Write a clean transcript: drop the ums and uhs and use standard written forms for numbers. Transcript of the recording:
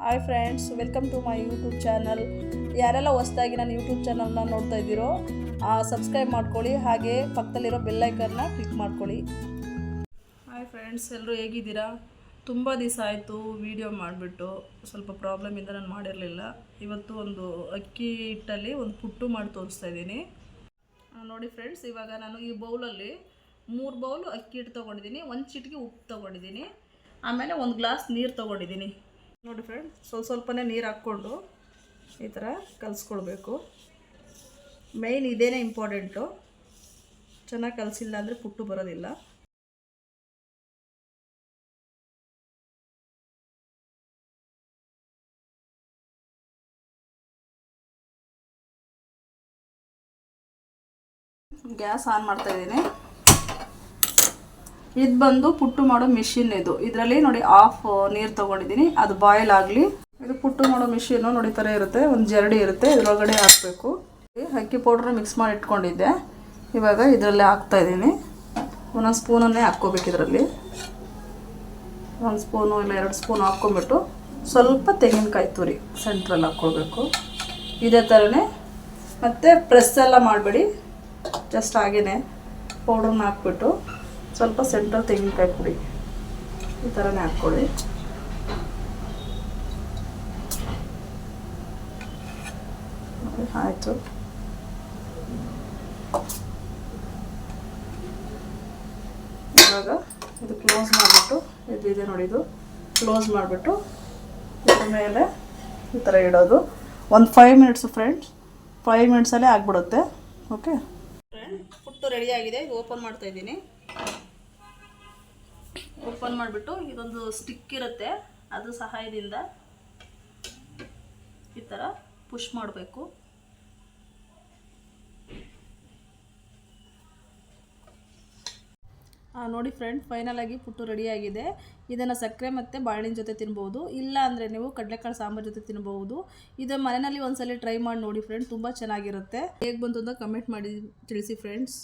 Hi friends, welcome to my YouTube channel. ಯಾರೆಲ್ಲ ಹೊಸದಾಗಿ ನನ್ನ ಯೂಟ್ಯೂಬ್ ಚಾನಲ್ನ ನೋಡ್ತಾ ಇದ್ದೀರೋ ಸಬ್ಸ್ಕ್ರೈಬ್ ಮಾಡ್ಕೊಳ್ಳಿ, ಹಾಗೆ ಪಕ್ಕದಲ್ಲಿರೋ ಬೆಲ್ಲೈಕನ್ನ ಕ್ಲಿಕ್ ಮಾಡ್ಕೊಳ್ಳಿ. ಹಾಯ್ ಫ್ರೆಂಡ್ಸ್, ಎಲ್ಲರೂ ಹೇಗಿದ್ದೀರಾ? ತುಂಬ ದಿವಸ ಆಯಿತು ವಿಡಿಯೋ ಮಾಡಿಬಿಟ್ಟು. ಸ್ವಲ್ಪ ಪ್ರಾಬ್ಲಮಿಂದ ನಾನು ಮಾಡಿರಲಿಲ್ಲ. ಇವತ್ತು ಒಂದು ಅಕ್ಕಿ ಹಿಟ್ಟಲ್ಲಿ ಒಂದು ಪುಟ್ಟು ಮಾಡಿ ತೋರಿಸ್ತಾ ಇದ್ದೀನಿ. ನೋಡಿ ಫ್ರೆಂಡ್ಸ್, ಇವಾಗ ನಾನು ಈ ಬೌಲಲ್ಲಿ 3 ಬೌಲ್ ಅಕ್ಕಿ ಹಿಟ್ಟು ತೊಗೊಂಡಿದ್ದೀನಿ, 1 ಚಿಟಿಕೆ ಉಪ್ಪು ತೊಗೊಂಡಿದ್ದೀನಿ, ಆಮೇಲೆ 1 ಗ್ಲಾಸ್ ನೀರು ತೊಗೊಂಡಿದ್ದೀನಿ. ನೋಡಿ ಫ್ರೆಂಡ್ಸ್, ಸ್ವಲ್ಪನೇ ನೀರು ಹಾಕ್ಕೊಂಡು ಈ ಥರ ಕಲಿಸ್ಕೊಳ್ಬೇಕು. Main ಇದೇನೇ important. ಚೆನ್ನಾಗಿ ಕಲಿಸಿಲ್ಲ ಅಂದರೆ ಪುಟ್ಟು ಬರೋದಿಲ್ಲ. ಗ್ಯಾಸ್ ಆನ್ ಮಾಡ್ತಾ ಇದ್ದೀನಿ. ಇದು ಬಂದು ಪುಟ್ಟು ಮಾಡೋ ಮಿಷಿನ್. ಇದರಲ್ಲಿ ನೋಡಿ ಹಾಫ್ ನೀರು ತೊಗೊಂಡಿದ್ದೀನಿ, ಅದು ಬಾಯ್ಲ್ ಆಗಲಿ. ಇದು ಪುಟ್ಟು ಮಾಡೋ ಮಿಷಿನು ನೋಡಿ ಥರ ಇರುತ್ತೆ, ಒಂದು ಜರಡಿ ಇರುತ್ತೆ, ಇದರೊಳಗಡೆ ಹಾಕಬೇಕು. ಅಕ್ಕಿ ಪೌಡ್ರ್ ಮಿಕ್ಸ್ ಮಾಡಿ ಇಟ್ಕೊಂಡಿದ್ದೆ, ಇವಾಗ ಇದರಲ್ಲೇ ಹಾಕ್ತಾಯಿದ್ದೀನಿ. ಒಂದೊಂದು ಸ್ಪೂನನ್ನೇ ಹಾಕ್ಕೋಬೇಕು. ಇದರಲ್ಲಿ 1 ಸ್ಪೂನು ಇಲ್ಲ 2 ಸ್ಪೂನು ಹಾಕ್ಕೊಂಬಿಟ್ಟು ಸ್ವಲ್ಪ ತೆಂಗಿನಕಾಯಿ ತುರಿ ಸೆಂಟ್ರಲ್ಲಿ ಹಾಕ್ಕೊಳ್ಬೇಕು. ಇದೇ ಥರನೇ ಮತ್ತು ಪ್ರೆಸ್ ಎಲ್ಲ ಮಾಡಬೇಡಿ, ಜಸ್ಟ್ ಹಾಗೇ ಪೌಡ್ರನ್ನ ಹಾಕ್ಬಿಟ್ಟು ಸ್ವಲ್ಪ ಸೆಂಟ್ರಲ್ ತೆಂಗಿನಕಾಯಿ ಪುಡಿ ಈ ಥರನೇ ಹಾಕ್ಕೊಳ್ಳಿ. ಆಯಿತು. ಇವಾಗ ಇದು ಕ್ಲೋಸ್ ಮಾಡಿಬಿಟ್ಟು, ಇದೆ ನೋಡಿ, ಇದು ಕ್ಲೋಸ್ ಮಾಡಿಬಿಟ್ಟು ಇದ್ರ ಮೇಲೆ ಈ ಥರ ಇಡೋದು. ಒಂದು 5 ಮಿನಿಟ್ಸು ಫ್ರೆಂಡ್ಸ್, 5 ಮಿನಿಟ್ಸಲ್ಲೇ ಆಗಿಬಿಡುತ್ತೆ. ಓಕೆ ಫ್ರೆಂಡ್, ಪುಟ್ಟು ರೆಡಿಯಾಗಿದೆ. ಇದು ಓಪನ್ ಮಾಡ್ತಾಯಿದ್ದೀನಿ. ಓಪನ್ ಮಾಡಿಬಿಟ್ಟು ಇದೊಂದು ಸ್ಟಿಕ್ ಇರುತ್ತೆ, ಅದು ಸಹಾಯದಿಂದ ಈ ಥರ ಪುಷ್ ಮಾಡಬೇಕು. ನೋಡಿ ಫ್ರೆಂಡ್, ಫೈನಲಾಗಿ ಪುಟ್ಟು ರೆಡಿಯಾಗಿದೆ. ಇದನ್ನು ಸಕ್ಕರೆ ಮತ್ತು ಬಾಳೆಹಣ್ಣಿನ ಜೊತೆ ತಿನ್ಬೋದು, ಇಲ್ಲ ಅಂದರೆ ನೀವು ಕಡಲೆಕಾಳು ಸಾಂಬಾರು ಜೊತೆ ತಿನ್ಬೋದು. ಇದನ್ನು ಮನೆಯಲ್ಲಿ ಒಂದ್ಸಲ ಟ್ರೈ ಮಾಡಿ ನೋಡಿ ಫ್ರೆಂಡ್, ತುಂಬ ಚೆನ್ನಾಗಿರುತ್ತೆ. ಹೇಗೆ ಬಂತು ಅಂತ ಕಮೆಂಟ್ ಮಾಡಿ ತಿಳಿಸಿ ಫ್ರೆಂಡ್ಸ್.